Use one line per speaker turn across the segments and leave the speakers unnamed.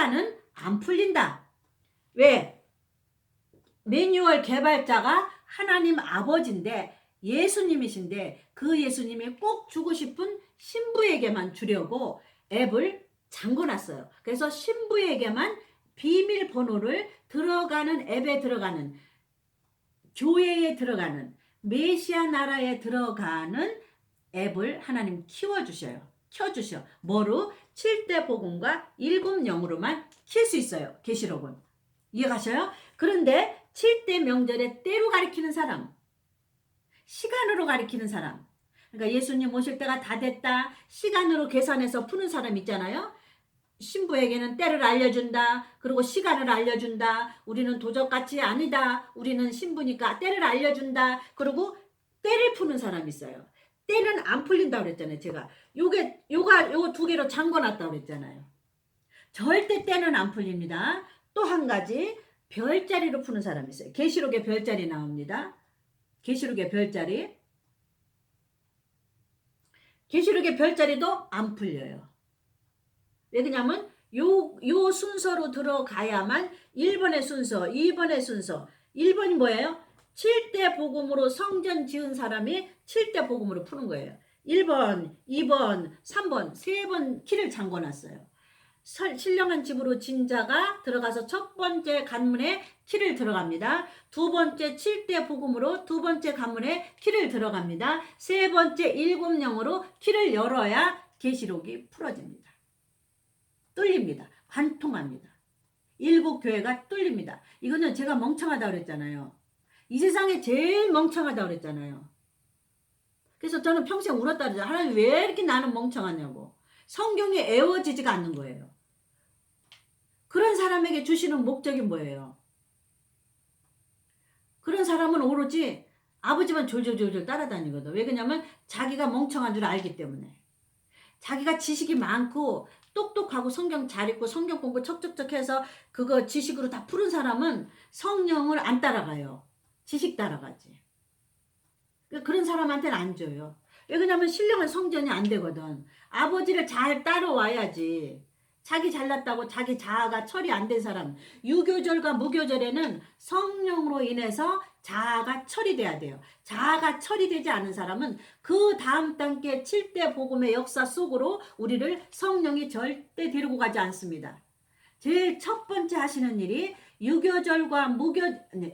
시간은 안 풀린다. 왜? 매뉴얼 개발자가 하나님 아버지인데 예수님이신데 그 예수님이 꼭 주고 싶은 신부에게만 주려고 앱을 잠궈놨어요. 그래서 신부에게만 비밀번호를 들어가는 앱에 들어가는 교회에 들어가는 메시아 나라에 들어가는 앱을 하나님 키워주셔요. 켜주셔. 뭐로? 7대 복음과 7영으로만 킬 수 있어요. 계시록은. 이해가셔요? 그런데 7대 명절에 때로 가리키는 사람, 시간으로 가리키는 사람, 그러니까 예수님 오실 때가 다 됐다, 시간으로 계산해서 푸는 사람 있잖아요. 신부에게는 때를 알려준다. 그리고 시간을 알려준다. 우리는 도적같이 아니다. 우리는 신부니까 때를 알려준다. 그리고 때를 푸는 사람이 있어요. 때는 안 풀린다고 그랬잖아요. 제가 요거 두 개로 잠궈놨다고 그랬잖아요. 절대 때는 안 풀립니다. 또 한 가지 별자리로 푸는 사람이 있어요. 계시록에 별자리 나옵니다. 계시록의 별자리. 계시록의 별자리도 안 풀려요. 왜 그러냐면 요 순서로 들어가야만 1번의 순서, 2번의 순서. 1번이 뭐예요? 7대 복음으로 성전 지은 사람이 7대 복음으로 푸는 거예요. 1번, 2번, 3번, 3번 키를 잠궈놨어요. 신령한 집으로 진 자가 들어가서 첫 번째 관문에 키를 들어갑니다. 두 번째 7대 복음으로 두 번째 관문에 키를 들어갑니다. 세 번째 7영으로 키를 열어야 계시록이 풀어집니다. 뚫립니다. 관통합니다. 7교회가 뚫립니다. 이거는 제가 멍청하다고 그랬잖아요. 이 세상에 제일 멍청하다고 그랬잖아요. 그래서 저는 평생 울었다 그러잖아요. 하나님 왜 이렇게 나는 멍청하냐고. 성경이 애워지지가 않는 거예요. 그런 사람에게 주시는 목적이 뭐예요? 그런 사람은 오로지 아버지만 졸졸졸졸 따라다니거든. 왜 그러냐면 자기가 멍청한 줄 알기 때문에. 자기가 지식이 많고 똑똑하고 성경 잘 읽고 성경 공부 척척척 해서 그거 지식으로 다 푸른 사람은 성령을 안 따라가요. 지식 따라가지. 그런 사람한테는 안 줘요. 왜 그러냐면 신령한 성전이 안 되거든. 아버지를 잘 따라와야지. 자기 잘났다고 자기 자아가 처리 안 된 사람. 유교절과 무교절에는 성령으로 인해서 자아가 처리돼야 돼요. 자아가 처리되지 않은 사람은 그 다음 단계 7대 복음의 역사 속으로 우리를 성령이 절대 데리고 가지 않습니다. 제일 첫 번째 하시는 일이 유교절과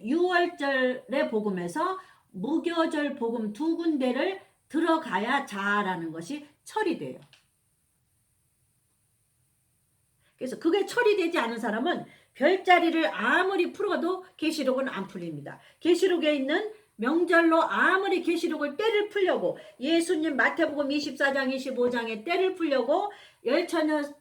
유월절의 복음에서 무교절 복음 두 군데를 들어가야 자아라는 것이 처리돼요. 그래서 그게 처리되지 않은 사람은 별자리를 아무리 풀어도 계시록은 안 풀립니다. 계시록에 있는 명절로 아무리 계시록을 때를 풀려고 예수님 마태복음 24장 25장에 때를 풀려고 열처녀를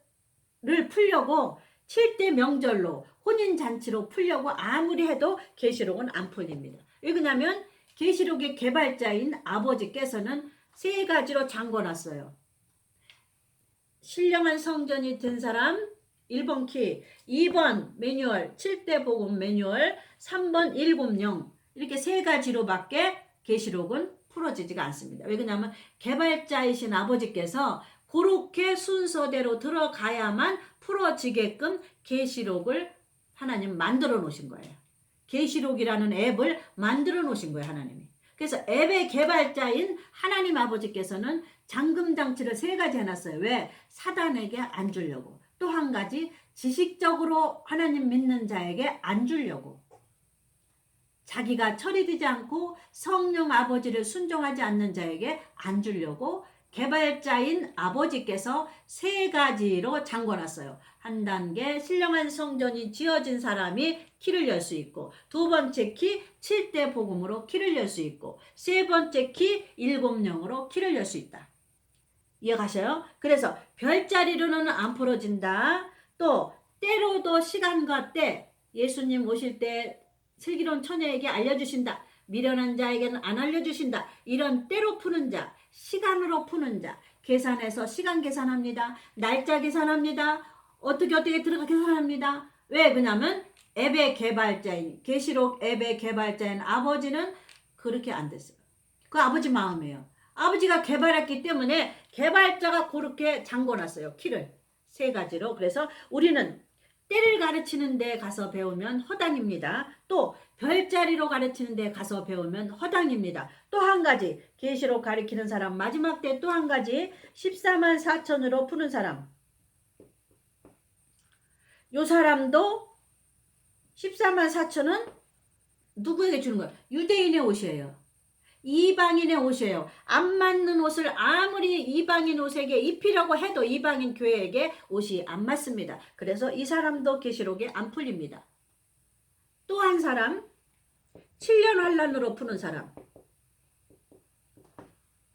풀려고 7대 명절로 혼인잔치로 풀려고 아무리 해도 계시록은 안 풀립니다. 왜 그러냐면 계시록의 개발자인 아버지께서는 세 가지로 잠궈놨어요. 신령한 성전이 된 사람 1번 키, 2번 매뉴얼, 7대 복음 매뉴얼, 3번 7영 이렇게 세 가지로밖에 계시록은 풀어지지가 않습니다. 왜 그러냐면 개발자이신 아버지께서 그렇게 순서대로 들어가야만 풀어지게끔 계시록을 하나님 만들어 놓으신 거예요. 계시록이라는 앱을 만들어 놓으신 거예요, 하나님이. 그래서 앱의 개발자인 하나님 아버지께서는 잠금장치를 3가지 해놨어요. 왜? 사단에게 안 주려고. 또 한 가지 지식적으로 하나님 믿는 자에게 안 주려고. 자기가 처리되지 않고 성령 아버지를 순종하지 않는 자에게 안 주려고 개발자인 아버지께서 3가지로 잠궈놨어요. 한 단계 신령한 성전이 지어진 사람이 키를 열 수 있고, 두 번째 키 7대 복음으로 키를 열 수 있고, 세 번째 키 7영으로 키를 열 수 있다. 이해가셔요? 그래서 별자리로는 안 풀어진다. 또 때로도 시간과 때 예수님 오실 때 슬기로운 처녀에게 알려주신다. 미련한 자에게는 안 알려주신다. 이런 때로 푸는 자, 시간으로 푸는 자, 계산해서 시간 계산합니다. 날짜 계산합니다. 어떻게 들어가 계산합니다. 왜? 그러냐면 앱의 개발자인, 계시록 앱의 개발자인 아버지는 그렇게 안 됐어요. 그 아버지 마음이에요. 아버지가 개발했기 때문에 개발자가 그렇게 잠궈놨어요. 키를 3가지로. 그래서 우리는 때를 가르치는 데 가서 배우면 허당입니다. 또 별자리로 가르치는 데 가서 배우면 허당입니다. 또 한 가지 계시록 가르치는 사람 마지막 때 또 한 가지 14만 4천으로 푸는 사람 요 사람도 14만 4천은 누구에게 주는 거예요? 유대인의 옷이에요. 이방인의 옷이에요. 안 맞는 옷을 아무리 이방인 옷에게 입히려고 해도 이방인 교회에게 옷이 안 맞습니다. 그래서 이 사람도 계시록에 안 풀립니다. 또 한 사람 7년 환란으로 푸는 사람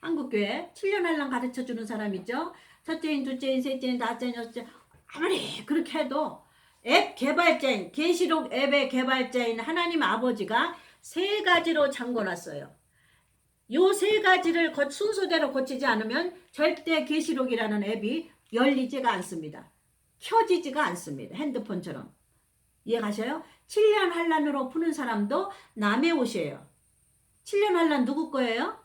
한국교회 7년 환란 가르쳐주는 사람 있죠. 첫째인, 둘째인, 셋째인, 다섯째인, 여섯째인 아무리 그렇게 해도 앱 개발자인 계시록 앱의 개발자인 하나님 아버지가 세 가지로 잠궈놨어요. 요 세 가지를 순서대로 고치지 않으면 절대 계시록이라는 앱이 열리지가 않습니다. 켜지지가 않습니다. 핸드폰처럼. 이해가셔요? 7년 환란으로 푸는 사람도 남의 옷이에요. 7년 환란 누구 거예요?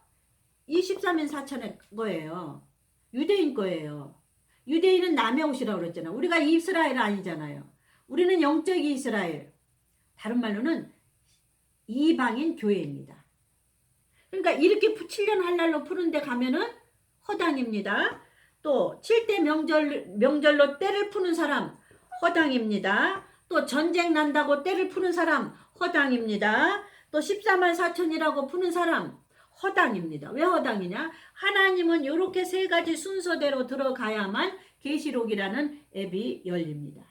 23인 4천의 거예요. 유대인 거예요. 유대인은 남의 옷이라고 그랬잖아요. 우리가 이스라엘 아니잖아요. 우리는 영적 이스라엘. 다른 말로는 이방인 교회입니다. 그러니까 이렇게 7년 할날로 푸는데 가면은 허당입니다. 또 7대 명절로 때를 푸는 사람 허당입니다. 또 전쟁 난다고 때를 푸는 사람 허당입니다. 또 14만 4천이라고 푸는 사람 허당입니다. 왜 허당이냐? 하나님은 이렇게 세 가지 순서대로 들어가야만 계시록이라는 앱이 열립니다.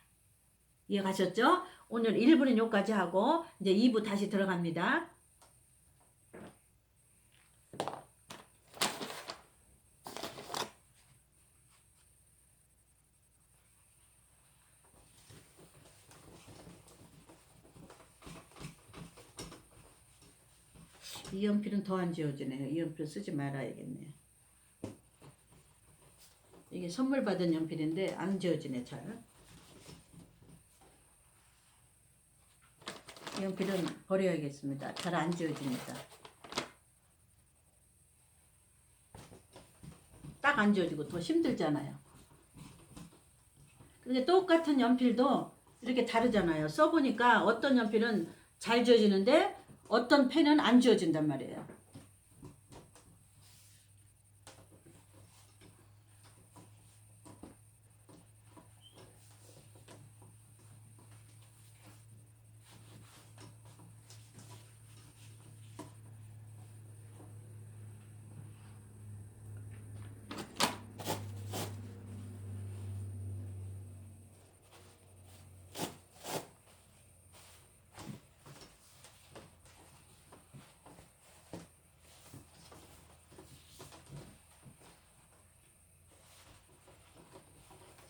이해가셨죠? 오늘 1부는 여기까지 하고 이제 2부 다시 들어갑니다. 이 연필은 더 안 지워지네요. 이 연필 쓰지 말아야겠네요. 이게 선물 받은 연필인데 안 지워지네 잘. 이 연필은 버려야겠습니다. 잘 안 지워집니다. 딱 안 지워지고 더 힘들잖아요. 근데 똑같은 연필도 이렇게 다르잖아요. 써보니까 어떤 연필은 잘 지워지는데 어떤 펜은 안 지워진단 말이에요.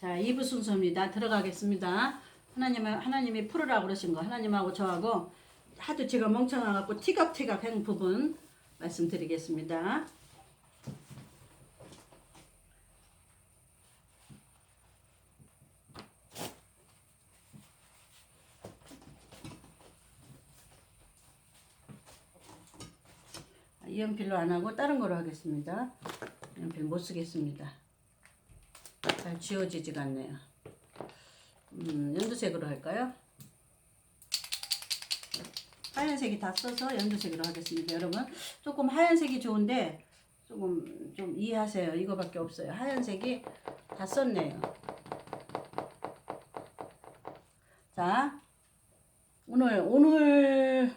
자, 2부 순서입니다. 들어가겠습니다. 하나님이 풀으라고 그러신 거 하나님하고 저하고 하도 제가 멍청해갖고 티격태격 한 부분 말씀드리겠습니다. 이 연필로 안 하고 다른 거로 하겠습니다. 이 연필 못 쓰겠습니다. 잘 지워지지가 않네요. 연두색으로 할까요? 하얀색이 다 써서 연두색으로 하겠습니다. 여러분 조금 하얀색이 좋은데 조금 좀 이해하세요. 이거밖에 없어요. 하얀색이 다 썼네요. 자, 오늘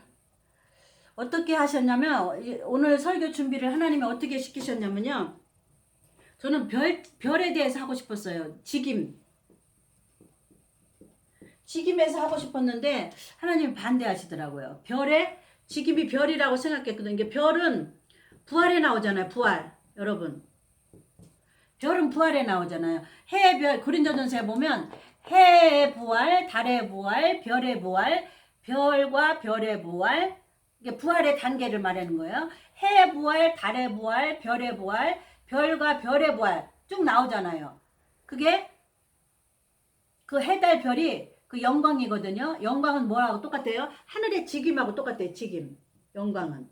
어떻게 하셨냐면 오늘 설교 준비를 하나님이 어떻게 시키셨냐면요. 저는 별에 대해서 하고 싶었어요. 직임에서 하고 싶었는데 하나님이 반대하시더라고요. 직임이 별이라고 생각했거든요. 이게 별은 부활에 나오잖아요. 부활. 여러분. 별은 부활에 나오잖아요. 해의 별, 고린도전서에 보면 해의 부활, 달의 부활, 별의 부활, 별과 별의 부활. 이게 부활의 단계를 말하는 거예요. 해의 부활, 달의 부활, 별의 부활, 별과 별의 부활 쭉 나오잖아요. 그게 그 해달 별이 그 영광이거든요. 영광은 뭐하고 똑같아요? 하늘의 직임하고 똑같아요. 직임. 영광은.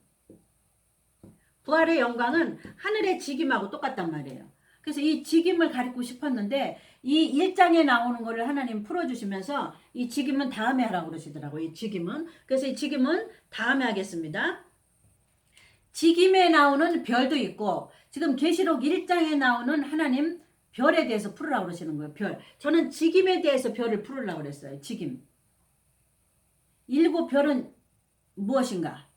부활의 영광은 하늘의 직임하고 똑같단 말이에요. 그래서 이 직임을 가리고 싶었는데 이 1장에 나오는 거를 하나님 풀어주시면서 이 직임은 다음에 하라고 그러시더라고요. 이 직임은. 그래서 이 직임은 다음에 하겠습니다. 직임에 나오는 별도 있고 지금 계시록 1장에 나오는 하나님 별에 대해서 풀으라고 그러시는 거예요. 별. 저는 직임에 대해서 별을 풀으려고 그랬어요. 직임. 7별은 무엇인가?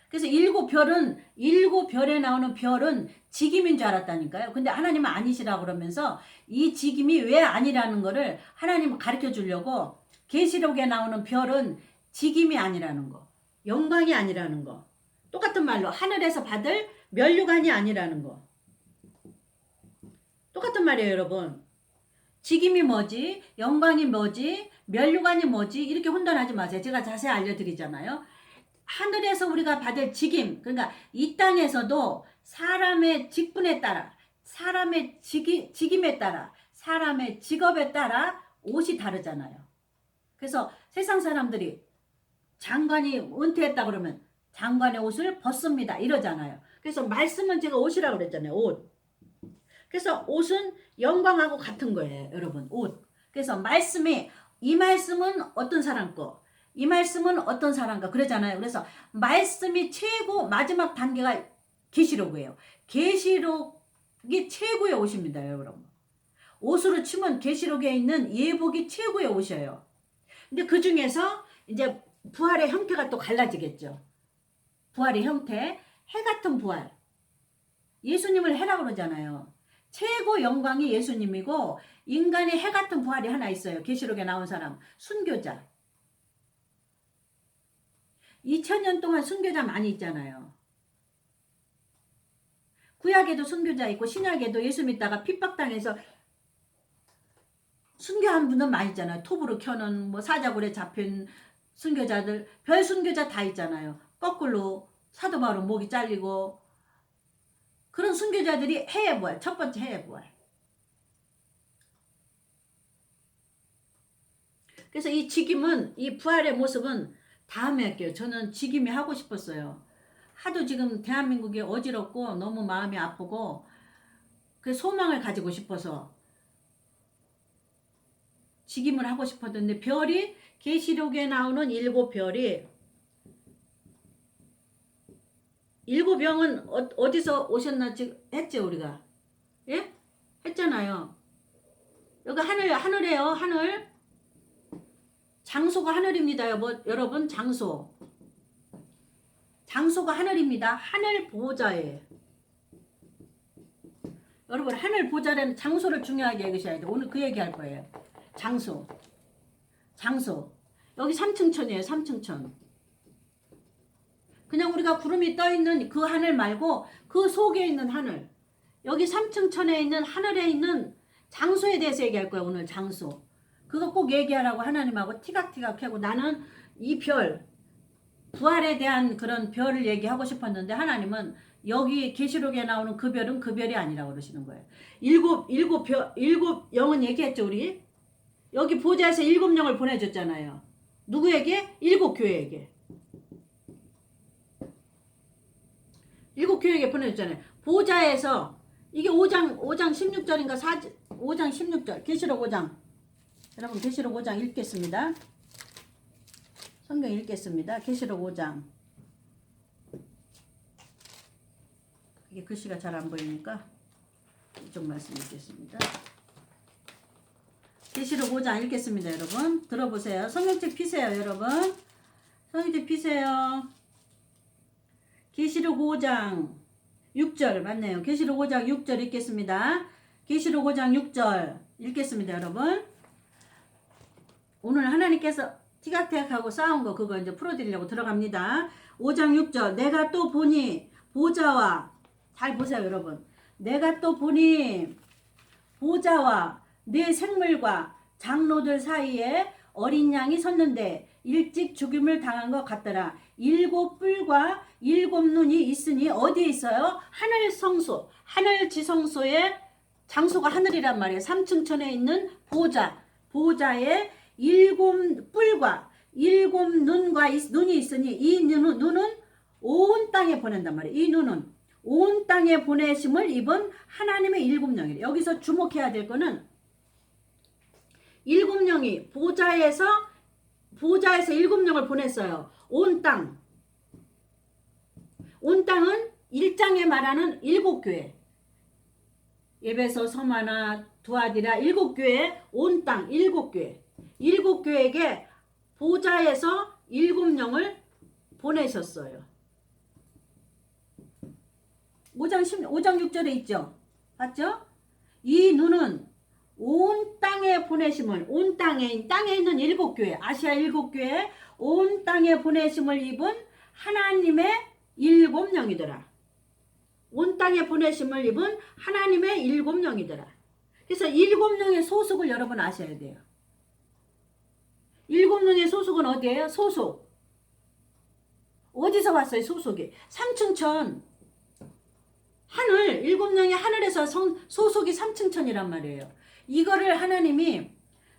그래서 7별에 나오는 별은 직임인 줄 알았다니까요. 근데 하나님은 아니시라고 그러면서 이 직임이 왜 아니라는 거를 하나님은 가르쳐 주려고 계시록에 나오는 별은 직임이 아니라는 거. 영광이 아니라는 거. 똑같은 말로 하늘에서 받을 면류관이 아니라는 거. 똑같은 말이에요, 여러분. 직임이 뭐지? 영광이 뭐지? 면류관이 뭐지? 이렇게 혼돈하지 마세요. 제가 자세히 알려드리잖아요. 하늘에서 우리가 받을 직임, 그러니까 이 땅에서도 사람의 직분에 따라, 사람의 직임에 따라, 사람의 직업에 따라 옷이 다르잖아요. 그래서 세상 사람들이 장관이 은퇴했다 그러면 장관의 옷을 벗습니다 이러잖아요. 그래서 말씀은 제가 옷이라고 그랬잖아요. 옷. 그래서 옷은 영광하고 같은 거예요, 여러분. 옷. 그래서 말씀이 이 말씀은 어떤 사람 거, 이 말씀은 어떤 사람과 그러잖아요. 그래서 말씀이 최고 마지막 단계가 계시록이에요. 계시록이 최고의 옷입니다, 여러분. 옷으로 치면 계시록에 있는 예복이 최고의 옷이에요. 근데 그 중에서 이제 부활의 형태가 또 갈라지겠죠. 부활의 형태, 해 같은 부활. 예수님을 해라고 그러잖아요. 최고 영광이 예수님이고 인간의 해 같은 부활이 하나 있어요. 계시록에 나온 사람, 순교자. 2000년 동안 순교자 많이 있잖아요. 구약에도 순교자 있고 신약에도 예수 믿다가 핍박당해서 순교한 분은 많이 있잖아요. 톱으로 켜는 뭐 사자굴에 잡힌 순교자들, 별 순교자 다 있잖아요. 거꾸로 사도 바울은 목이 잘리고 그런 순교자들이 해의 부활, 첫 번째 해의 부활. 그래서 이 직임은, 이 부활의 모습은 다음에 할게요. 저는 직임이 하고 싶었어요. 하도 지금 대한민국이 어지럽고 너무 마음이 아프고 그 소망을 가지고 싶어서 직임을 하고 싶었는데 별이 계시록에 나오는 7별이 7병은 어디서 오셨나 했죠 우리가. 예? 했잖아요. 여기 하늘이에요. 하늘. 장소가 하늘입니다. 여러분 장소. 장소가 하늘입니다. 하늘 보호자예요. 여러분 하늘 보호자라는 장소를 중요하게 여기셔야 돼요. 오늘 그 얘기할 거예요. 장소. 여기 3층천이에요. 3층천. 그냥 우리가 구름이 떠있는 그 하늘 말고 그 속에 있는 하늘. 여기 3층천에 있는 하늘에 있는 장소에 대해서 얘기할 거예요. 오늘 장소. 그거 꼭 얘기하라고 하나님하고 티각티각 하고 나는 이 별, 부활에 대한 그런 별을 얘기하고 싶었는데 하나님은 여기 계시록에 나오는 그 별은 그 별이 아니라고 그러시는 거예요. 일곱 영은 얘기했죠 우리. 여기 보좌에서 7영을 보내줬잖아요. 누구에게? 7교회에게. 7교회에게 보내줬잖아요. 보좌에서 이게 5장 16절인가 5장 16절 계시록 5장. 여러분 계시록 5장 읽겠습니다. 성경 읽겠습니다. 계시록 5장. 이게 글씨가 잘 안 보이니까 이쪽 말씀 읽겠습니다. 계시록 5장 읽겠습니다. 여러분 들어보세요. 성경책 피세요. 여러분 성경책 피세요. 계시록 5장 6절 맞네요. 계시록 5장 6절 읽겠습니다. 계시록 5장 6절 읽겠습니다. 여러분 오늘 하나님께서 티각티각하고 싸운 거 그거 이제 풀어드리려고 들어갑니다. 5장 6절 내가 또 보니 보좌와 잘 보세요 여러분. 내가 또 보니 보좌와 네 생물과 장로들 사이에 어린 양이 섰는데 일찍 죽임을 당한 것 같더라. 7뿔과 7눈이 있으니 어디에 있어요? 하늘 성소, 하늘 지성소의 장소가 하늘이란 말이에요. 3층천에 있는 보좌에 7뿔과 7눈이 있으니 이 눈은 온 땅에 보낸단 말이에요. 이 눈은 온 땅에 보내심을 입은 하나님의 일곱 영이래. 여기서 주목해야 될 거는 일곱 영이 보좌에서 일곱 영을 보냈어요. 온 땅. 온 땅은 1장에 말하는 일곱 교회. 에베소, 서마나, 두아디라 일곱 교회, 온 땅 일곱 교회. 일곱 교회에게 보좌에서 일곱 영을 보내셨어요. 5장 6절에 있죠. 봤죠? 이 눈은 온 땅에 보내심을, 온 땅에 있는 일곱 교회, 아시아 일곱 교회, 온 땅에 보내심을 입은 하나님의 일곱 영이더라. 온 땅에 보내심을 입은 하나님의 일곱 영이더라. 그래서 일곱 영의 소속을 여러분 아셔야 돼요. 일곱 영의 소속은 어디예요? 소속. 어디서 왔어요? 소속이. 삼층천. 하늘, 일곱 영이 하늘에서 소속이 삼층천이란 말이에요. 이거를 하나님이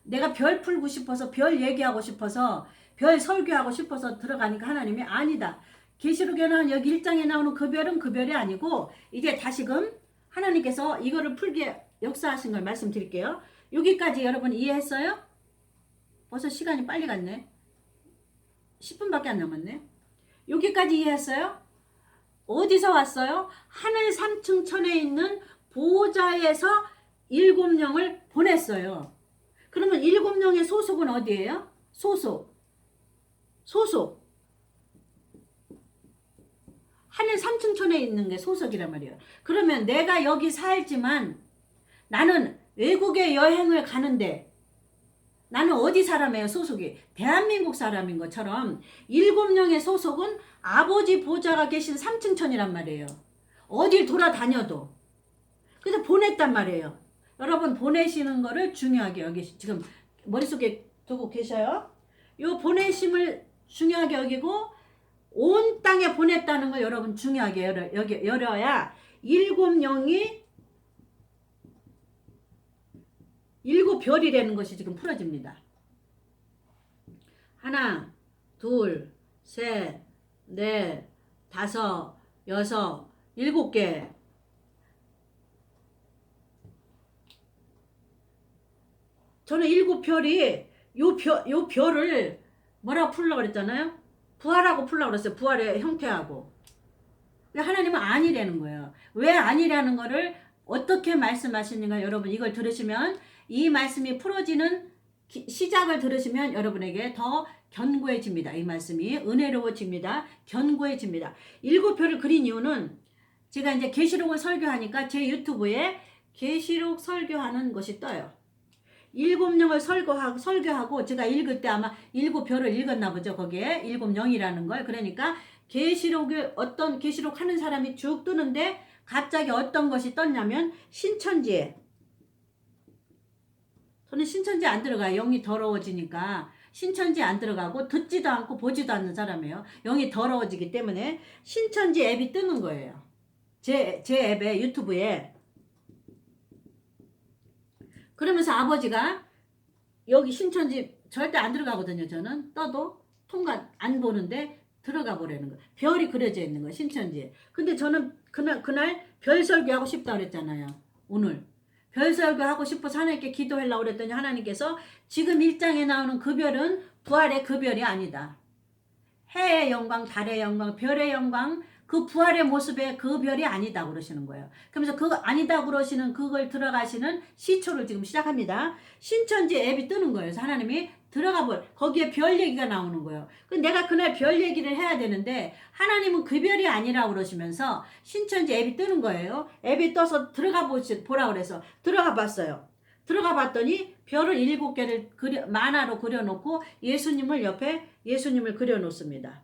내가 별 풀고 싶어서, 별 얘기하고 싶어서, 별 설교하고 싶어서 들어가니까 하나님이 아니다. 계시록에 나온 여기 1장에 나오는 그 별은 그 별이 아니고 이제 다시금 하나님께서 이거를 풀게 역사하신 걸 말씀드릴게요. 여기까지 여러분 이해했어요? 벌써 시간이 빨리 갔네. 10분밖에 안 남았네. 여기까지 이해했어요? 어디서 왔어요? 하늘 삼층천에 있는 보좌에서 일곱 영을 보냈어요. 그러면 일곱 영의 소속은 어디예요? 소속. 하늘 삼층천에 있는 게 소속이란 말이에요. 그러면 내가 여기 살지만 나는 외국에 여행을 가는데 나는 어디 사람이에요? 소속이 대한민국 사람인 것처럼 일곱 영의 소속은 아버지 보좌가 계신 삼층천이란 말이에요. 어딜 돌아다녀도. 그래서 보냈단 말이에요. 여러분 보내시는 거를 중요하게 여기 지금 머릿속에 두고 계셔요. 요 보내심을 중요하게 여기고 온 땅에 보냈다는 걸 여러분 중요하게 열어야 일곱 영이 일곱 별이라는 것이 지금 풀어집니다. 하나, 둘, 셋, 넷, 다섯, 여섯, 일곱 개. 저는 일곱 별이 요 별을 뭐라고 풀려고 그랬잖아요? 부활하고 풀려고 그랬어요. 부활의 형태하고. 하나님은 아니라는 거예요. 왜 아니라는 거를 어떻게 말씀하시는가 여러분 이걸 들으시면 이 말씀이 풀어지는 시작을 들으시면 여러분에게 더 견고해집니다. 이 말씀이 은혜로워집니다. 견고해집니다. 일곱 별을 그린 이유는 제가 이제 계시록을 설교하니까 제 유튜브에 계시록 설교하는 것이 떠요. 일곱 영을 설교하고 제가 읽을 때 아마 일곱 별을 읽었나 보죠. 거기에 일곱 영이라는 걸. 그러니까 계시록을 어떤 계시록 하는 사람이 쭉 뜨는데 갑자기 어떤 것이 떴냐면 신천지에. 저는 신천지에 안 들어가요. 영이 더러워지니까. 신천지에 안 들어가고 듣지도 않고 보지도 않는 사람이에요. 영이 더러워지기 때문에 신천지 앱이 뜨는 거예요. 제 앱에 유튜브에. 그러면서 아버지가 여기 신천지 절대 안 들어가거든요. 저는 떠도 통관 안 보는데 들어가 보라는 거예요. 별이 그려져 있는 거예요. 신천지에. 근데 저는 그날 별 설교하고 싶다 그랬잖아요. 오늘. 별 설교하고 싶어서 하나님께 기도하려고 그랬더니 하나님께서 지금 1장에 나오는 그 별은 부활의 그 별이 아니다. 해의 영광, 달의 영광, 별의 영광, 그 부활의 모습의 그 별이 아니다 그러시는 거예요. 그러면서 그거 아니다 그러시는 그걸 들어가시는 시초를 지금 시작합니다. 신천지 앱이 뜨는 거예요. 그래서 하나님이 거기에 별 얘기가 나오는 거예요. 내가 그날 별 얘기를 해야 되는데 하나님은 그 별이 아니라 그러시면서 신천지 앱이 뜨는 거예요. 앱이 떠서 보라 그래서 들어가 봤어요. 들어가 봤더니 별을 7개를 만화로 그려놓고 예수님을 옆에 예수님을 그려놓습니다.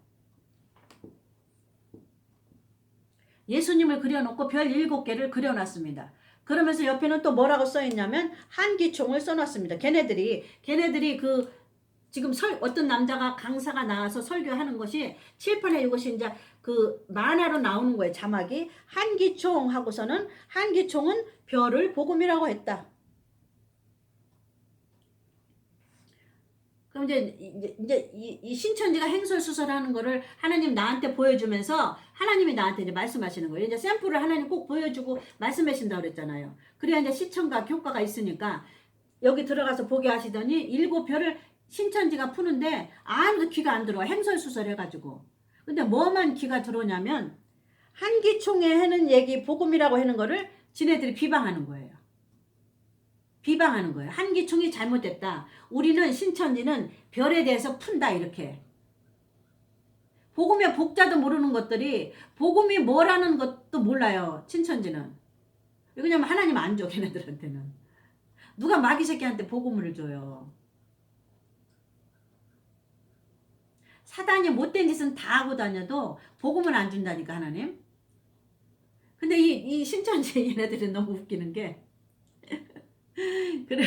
예수님을 그려놓고 별 7개를 그려놨습니다. 그러면서 옆에는 또 뭐라고 써있냐면 한기총을 써놨습니다. 걔네들이 지금 어떤 남자가 강사가 나와서 설교하는 것이 칠판에 이것이 이제 그 만화로 나오는 거예요. 자막이 한기총 하고서는 한기총은 별을 복음이라고 했다. 이제 이 신천지가 행설수설하는 거를 하나님 나한테 보여주면서 하나님이 나한테 이제 말씀하시는 거예요. 이제 샘플을 하나님 꼭 보여주고 말씀하신다고 그랬잖아요. 그래야 이제 시청각 효과가 있으니까 여기 들어가서 보게 하시더니 일곱 별을 신천지가 푸는데 아무도 귀가 안 들어와. 행설수설 해가지고. 근데 뭐만 귀가 들어오냐면 한기총에 하는 얘기 복음이라고 하는 거를 지네들이 비방하는 거예요. 비방하는 거예요. 한기총이 잘못됐다. 우리는 신천지는 별에 대해서 푼다 이렇게. 복음의 복자도 모르는 것들이 복음이 뭐라는 것도 몰라요. 신천지는. 왜냐면 하나님 안 줘 걔네들한테는. 누가 마귀 새끼한테 복음을 줘요. 사단이 못된 짓은 다 하고 다녀도 복음은 안 준다니까 하나님. 근데 이 신천지 얘네들은 너무 웃기는 게 그래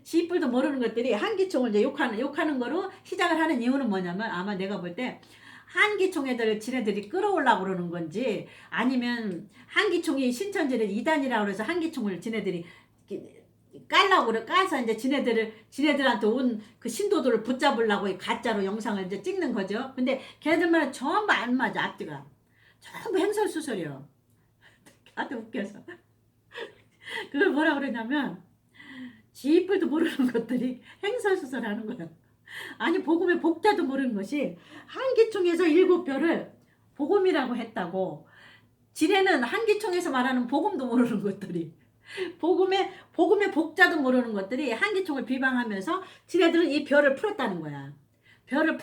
지뿔도 모르는 것들이 한기총을 이제 욕하는 거로 시작을 하는 이유는 뭐냐면 아마 내가 볼 때 한기총 애들 지네들이 끌어올라고 그러는 건지 아니면 한기총이 신천지를 이단이라고 그래서 한기총을 지네들이 깔라고 그래. 까서 이제 지네들한테 온 그 신도들을 붙잡으려고 가짜로 영상을 이제 찍는 거죠. 근데 걔네들만은 전부 안 맞아. 앞뒤가 전부 행설수설이요. 아주 웃겨서 그걸 뭐라 그러냐면 지뿔도 모르는 것들이 행설수설하는 거야. 아니 복음의 복자도 모르는 것이 한기총에서 일곱 별을 복음이라고 했다고. 지네는 한기총에서 말하는 복음도 모르는 것들이 복음의 복자도 모르는 것들이 한기총을 비방하면서 지네들은 이 별을 풀었다는 거야. 별을